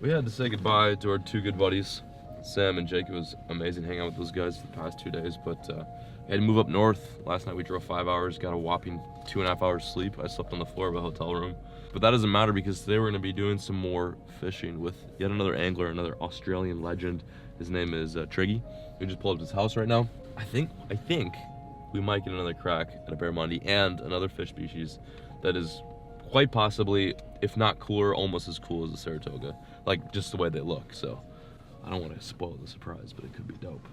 We had to say goodbye to our two good buddies, Sam and Jake. It was amazing hanging out with those guys the past 2 days, but we had to move up north. Last night we drove 5 hours, got a whopping 2.5 hours sleep. I slept on the floor of a hotel room. But that doesn't matter because today we're gonna be doing some more fishing with yet another angler, another Australian legend. His name is Triggy. We just pulled up his house right now. I think we might get another crack at a Barramundi and another fish species that is quite possibly, if not cooler, almost as cool as the Saratoga. Like, just the way they look, so I don't want to spoil the surprise, but it could be dope.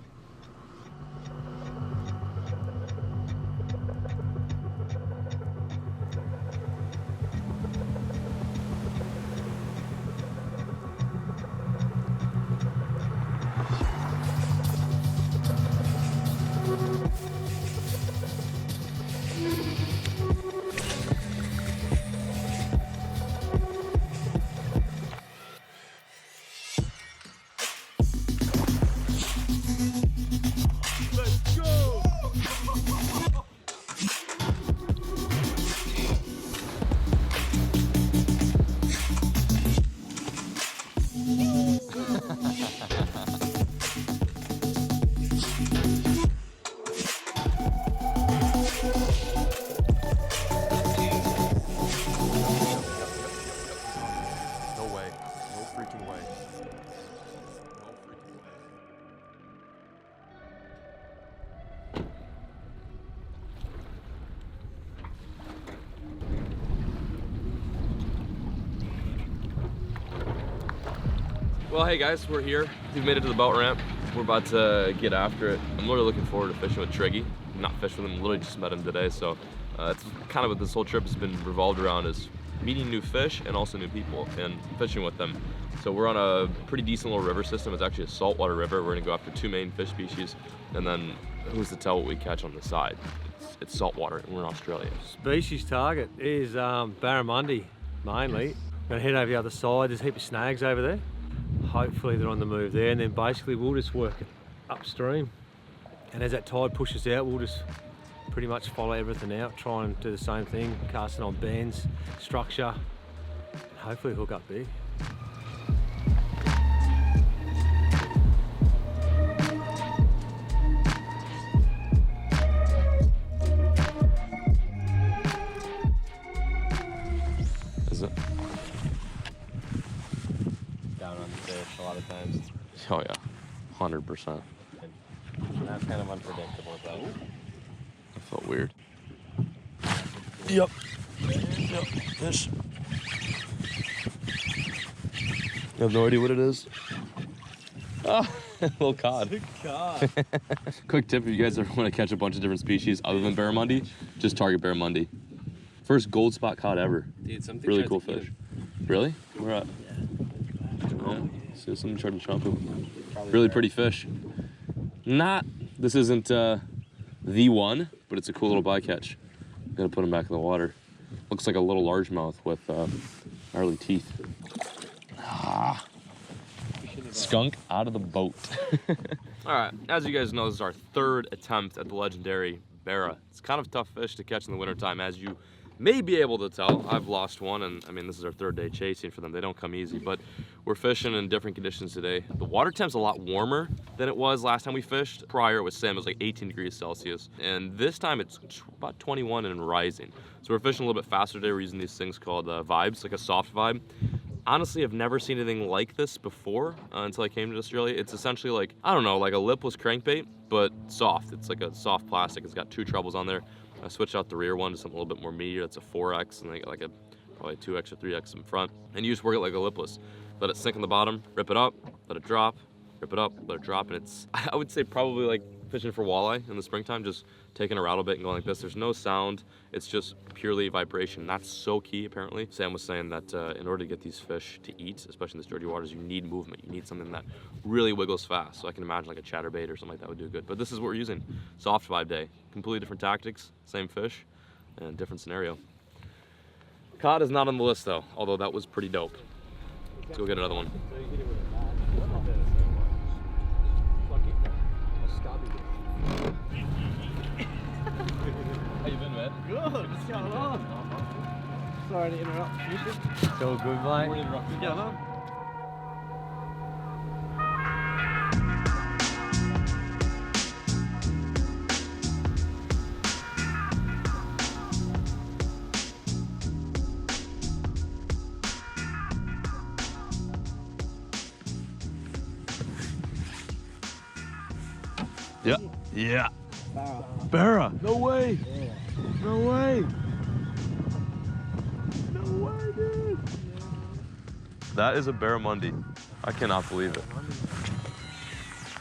Well, hey guys, we're here. We've made it to the boat ramp. We're about to get after it. I'm really looking forward to fishing with Triggy. I'm not fishing with him, literally just met him today, so it's kind of what this whole trip has been revolved around, is meeting new fish and also new people and fishing with them. So we're on a pretty decent little river system. It's actually a saltwater river. We're gonna go after 2 main fish species, and then who's to tell what we catch on the side? It's saltwater, and we're in Australia. Species target is Barramundi, mainly. Gonna head over the other side. There's a heap of snags over there. Hopefully they're on the move there, and then basically we'll just work it upstream. And as that tide pushes out, we'll just pretty much follow everything out, try and do the same thing, casting on bends, structure, and hopefully hook up big. Is it? Down on the fish a lot of times. Oh yeah, 100%. And that's kind of unpredictable though. That felt weird. Yep. Yep. Fish. You have no idea what it is? Oh, little cod. Big cod. Quick tip, if you guys ever want to catch a bunch of different species other than Barramundi, just target Barramundi. First gold spot cod ever. Dude, something Really cool fish. Really? Where at? Yeah. See, something tried to chomp him. Really pretty fish. This isn't the one, but it's a cool little bycatch. Gotta put him back in the water. Looks like a little largemouth with gnarly teeth. Ah. Skunk out of the boat. All right, as you guys know, this is our 3rd attempt at the legendary Barra. It's kind of a tough fish to catch in the wintertime, as you may be able to tell. I've lost one, and I mean, this is our 3rd day chasing for them. They don't come easy, but we're fishing in different conditions today. The water temp's a lot warmer than it was last time we fished. Prior with Sam, it was like 18 degrees Celsius, and this time it's about 21 and rising. So we're fishing a little bit faster today. We're using these things called vibes, like a soft vibe. Honestly, I've never seen anything like this before until I came to Australia. It's essentially like, I don't know, like a lipless crankbait, but soft. It's like a soft plastic. It's got 2 trebles on there. I switched out the rear one to something a little bit more meatier. That's a 4X, and they got like a probably 2X or 3X in front. And you just work it like a lipless. Let it sink on the bottom, rip it up, let it drop, rip it up, let it drop, and it's, I would say, probably like fishing for walleye in the springtime, just taking a rattle bit and going like this. There's no sound, it's just purely vibration. That's so key, apparently. Sam was saying that in order to get these fish to eat, especially in the sturdy waters, you need movement. You need something that really wiggles fast. So I can imagine like a chatterbait or something like that would do good. But this is what we're using. Soft vibe day. Completely different tactics, same fish, and different scenario. Cod is not on the list though, although that was pretty dope. Let's go get another one. How you been, man? Good, what's going on? Sorry to interrupt. It's all good, mate. What's going on? Yeah. Yeah. Barra. No way. No way. No way, dude. That is a Barramundi. I cannot believe it.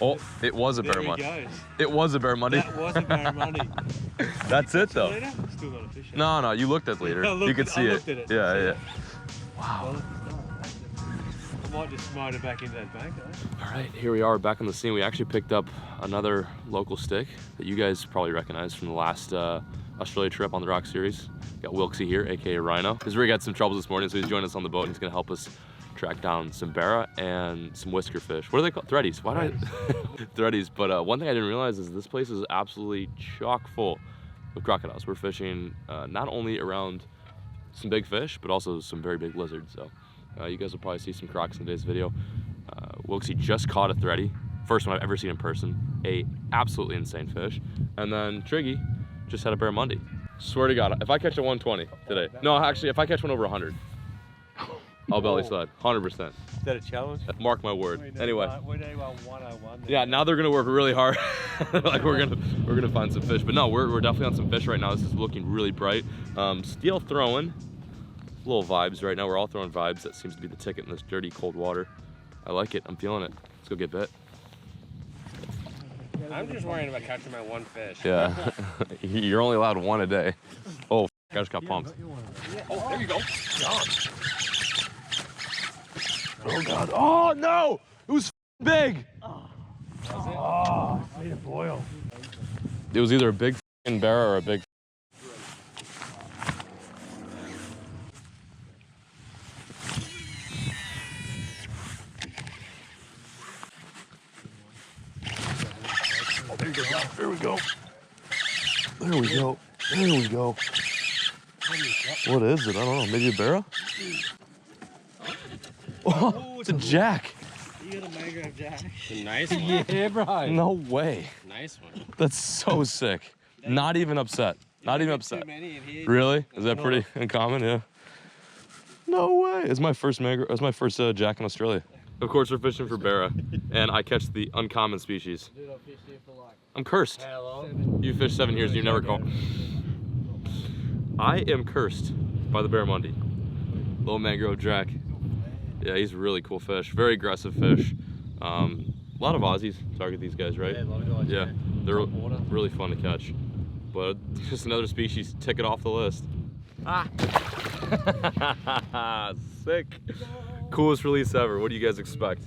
Oh, it was a Barramundi. It was a Barramundi. That was a Barramundi. That's it though. Still got a fish. No, you looked at the leader. You could see it. Yeah. Wow. I might just smite it back into that bank. All right, here we are back on the scene. We actually picked up another local stick that you guys probably recognize from the last Australia trip on the Rock series. Got Wilksy here, aka Rhino. His rig had some troubles this morning, so he's joined us on the boat and he's gonna help us track down some barra and some whisker fish. What are they called? Threadies. Why do I? Threadies. But one thing I didn't realize is this place is absolutely chock full of crocodiles. We're fishing not only around some big fish, but also some very big lizards. So you guys will probably see some Crocs in today's video. Wilksy just caught a thready. First one I've ever seen in person. A absolutely insane fish. And then Triggy just had a Barramundi. Swear to God, if I catch a 120 today, no, actually, if I catch one over 100, I'll belly slide, 100%. Is that a challenge? Mark my word. Anyway. We're doing 101. Yeah, now they're gonna work really hard. Like we're gonna find some fish. But no, we're definitely on some fish right now. This is looking really bright. Still throwing little vibes right now. We're all throwing vibes. That seems to be the ticket in this dirty, cold water. I like it. I'm feeling it. Let's go get bit. I'm just worrying about catching my one fish. Yeah, you're only allowed one a day. Oh, I just got pumped. Oh, there you go. God. Oh God. Oh no! It was big. Oh, I need a boil. It was either a big barra or a big. Oh, there you go. There we go. There we go. There we go. What is it? I don't know. Maybe a barra? Oh, it's a jack. You got a mangrove jack. A nice one. Yeah, bro. No way. Nice one. That's so sick. Not even upset. Not even upset. Really? Is that pretty uncommon? Yeah. No way. It's my first mangrove. It's my first jack in Australia. Of course, we're fishing for barra, and I catch the uncommon species. Dude, I'll fish here for like. I'm cursed. How long? You fished 7 years and you never caught. I am cursed by the Barramundi. Little mangrove jack. Yeah, he's a really cool fish. Very aggressive fish. A lot of Aussies target these guys, right? Yeah, a lot of guys. Yeah, they're really fun to catch. But just another species, tick it off the list. Ah! Sick. Coolest release ever. What do you guys expect?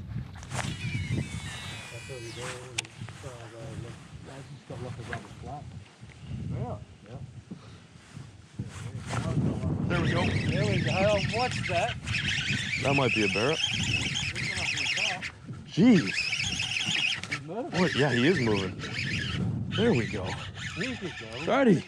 There we go. There we go. What's that? That might be a barra. Jeez. What? Yeah, he is moving. There we go. 30.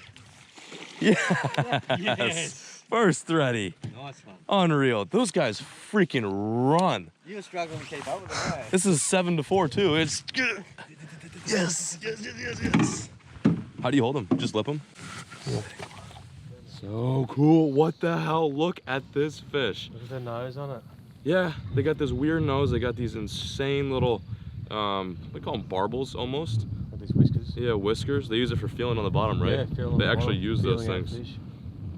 Yes. First thready. Nice one. Unreal. Those guys freaking run. You were struggling to keep up with it, eh? This is 7-4 too. It's good. Yes. Yes. How do you hold them? Just lip them? Yeah. So cool. What the hell? Look at this fish. Look at the nose on it. Yeah, they got this weird nose. They got these insane little, they call them barbels almost. Like these whiskers. Yeah, whiskers. They use it for feeling on the bottom, right? Yeah, feeling on they the actually bottom, use those feeling things. fish.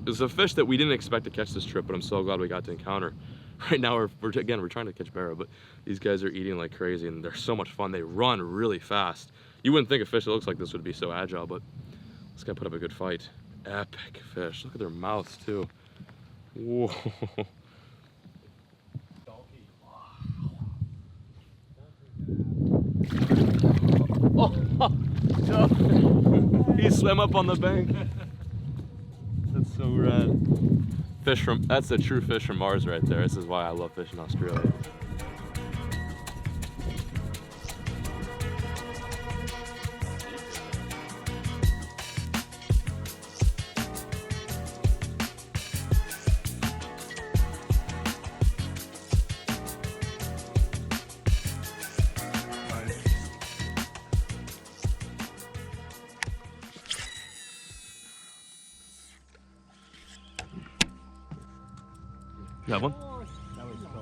It's a fish that we didn't expect to catch this trip, but I'm so glad we got to encounter. Right now, we're trying to catch barra, but these guys are eating like crazy, and they're so much fun. They run really fast. You wouldn't think a fish that looks like this would be so agile, but this guy put up a good fight. Epic fish. Look at their mouths too. Whoa. Oh, no. He swam up on the bank. That's so rad. That's a true fish from Mars right there. This is why I love fishing Australia. You have one?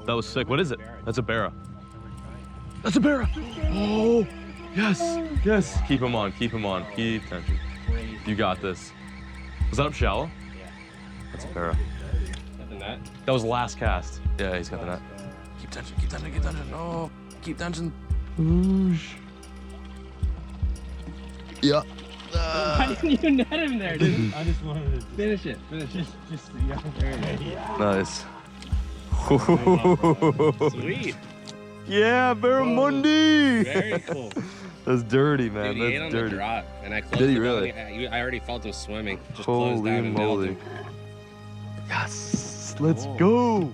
That was sick. What is it? That's a barra. That's a barra. Oh, Yes, yes. Keep him on, keep him on. Keep tension. You got this. Was that up shallow? Yeah. That's a para. Got the net? That was last cast. Yeah, he's got the net. Keep tension, keep tension, keep tension. Oh, keep tension. Whoosh. Yeah. Why didn't you net him there, dude? I just wanted to Finish it. Finish it. just yeah, there it is. Nice. Sweet. Yeah, Barramundi. Very cool. That's dirty, man. Dude, he ate That's on dirty. the drop, and I closed Did he it really? down. I already felt him swimming. Just closed Holy down and nailed moly. him. Yes. Let's Oh. go.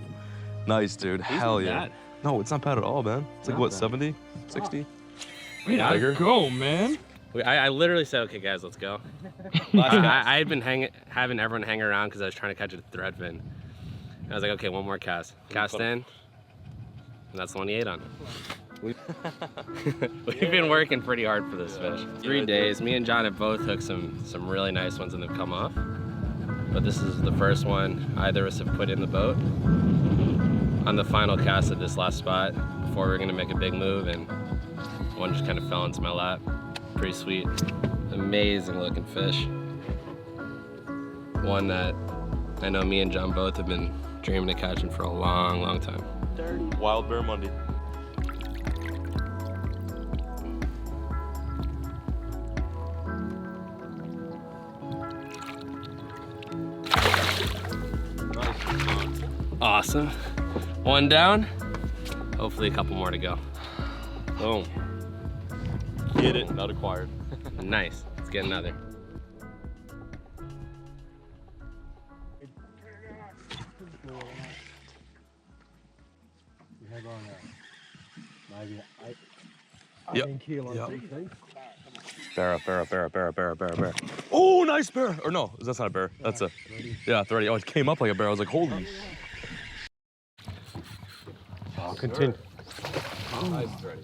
Nice, dude. He's Hell not yeah. bad. No, it's not bad at all, man. It's like, Not what, bad. 70? 60? Yeah, Tiger? go, man. I literally said, okay, guys, let's go. I had been having everyone hang around because I was trying to catch a threadfin. And I was like, okay, one more cast. Cast in, and that's the one he ate on. We've been working pretty hard for this fish. 3 days. Me and John have both hooked some really nice ones and they've come off. But this is the first one either of us have put in the boat on the final cast at this last spot before we were gonna make a big move, and one just kind of fell into my lap. Pretty sweet, amazing looking fish. One that I know me and John both have been dreaming of catching for a long, long time. Wild Barramundi. Awesome. One down. Hopefully a couple more to go. Boom. Get it, not acquired. Nice. Let's get another. You had on maybe Yep. 18 kilo Yep. GT. Bear. Oh, nice bear. Or no, that's not a bear. That's a, yeah, 30. Oh, it came up like a bear. I was like, holy. Oh, continue. Nice, 30.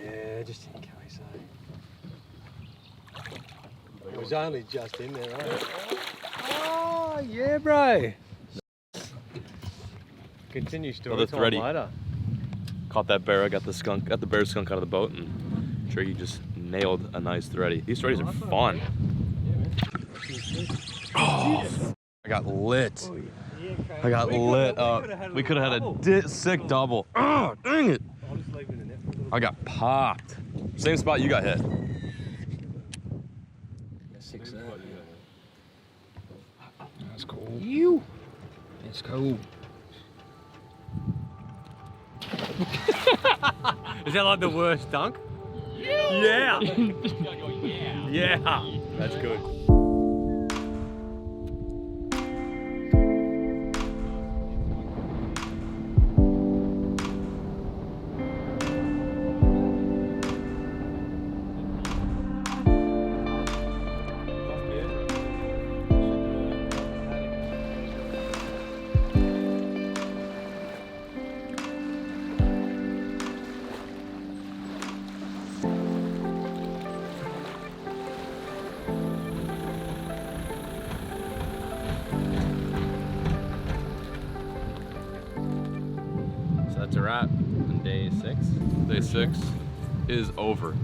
Yeah, just in case. It was only just in there, right? Oh, yeah, bro. Continue story Another time thready. later. Caught that bear. I got the bear skunk out of the boat, and Triggy just nailed a nice thready. These threadies are fun. Oh, I got lit. I got lit up. We could have had a sick double. Oh, dang it. I'll just leave it in there for a little I got popped. Same spot you got hit. That's cool. You. It's cool. Is that like the worst dunk? Yeah. Yeah. That's good. So that's a wrap on day 6. Day 6 is over.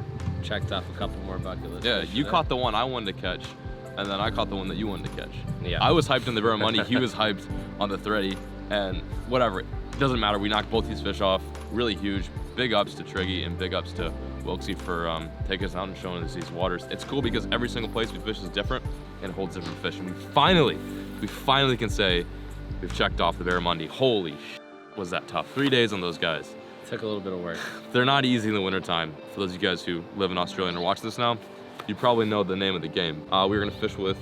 Checked off a couple more bucket list. Yeah, fish you today. caught the one I wanted to catch, and then I caught the one that you wanted to catch. Yeah. I was hyped on the Barramundi, he was hyped on the thready, and whatever, it doesn't matter. We knocked both these fish off, really huge. Big ups to Triggy and big ups to Wilksy for taking us out and showing us these waters. It's cool because every single place we fish is different and holds different fish. And we finally can say we've checked off the Barramundi. Holy was that tough. 3 days on those guys. Took a little bit of work. They're not easy in the wintertime. For those of you guys who live in Australia and are watching this now, you probably know the name of the game. We're gonna fish with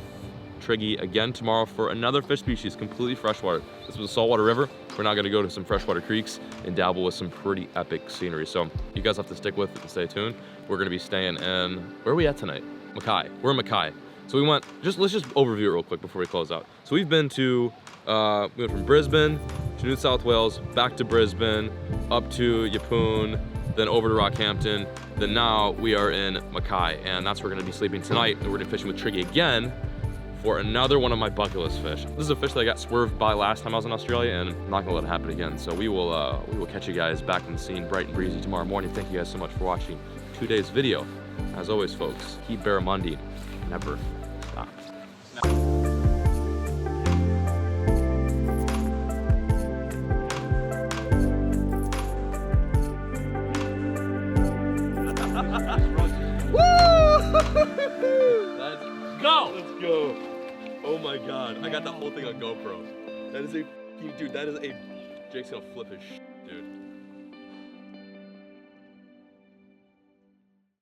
Triggy again tomorrow for another fish species, completely freshwater. This was a saltwater river. We're now gonna go to some freshwater creeks and dabble with some pretty epic scenery. So you guys have to stick with it and stay tuned. We're gonna be staying in, where are we at tonight? Mackay, we're in Mackay. So we went, let's just overview it real quick before we close out. So we've been to, we went from Brisbane to New South Wales, back to Brisbane, up to Yeppoon, then over to Rockhampton, then now we are in Mackay, and that's where we're gonna be sleeping tonight, and we're gonna be fishing with Triggy again for another one of my bucket list fish. This is a fish that I got swerved by last time I was in Australia, and I'm not gonna let it happen again. So we will catch you guys back on the scene bright and breezy tomorrow morning. Thank you guys so much for watching today's video. As always, folks, keep Barramundi, never stop. Let's go! Let's go! Oh my god, I got the whole thing on GoPro. That is a, dude, that is a, Jake's gonna flip his shit, dude.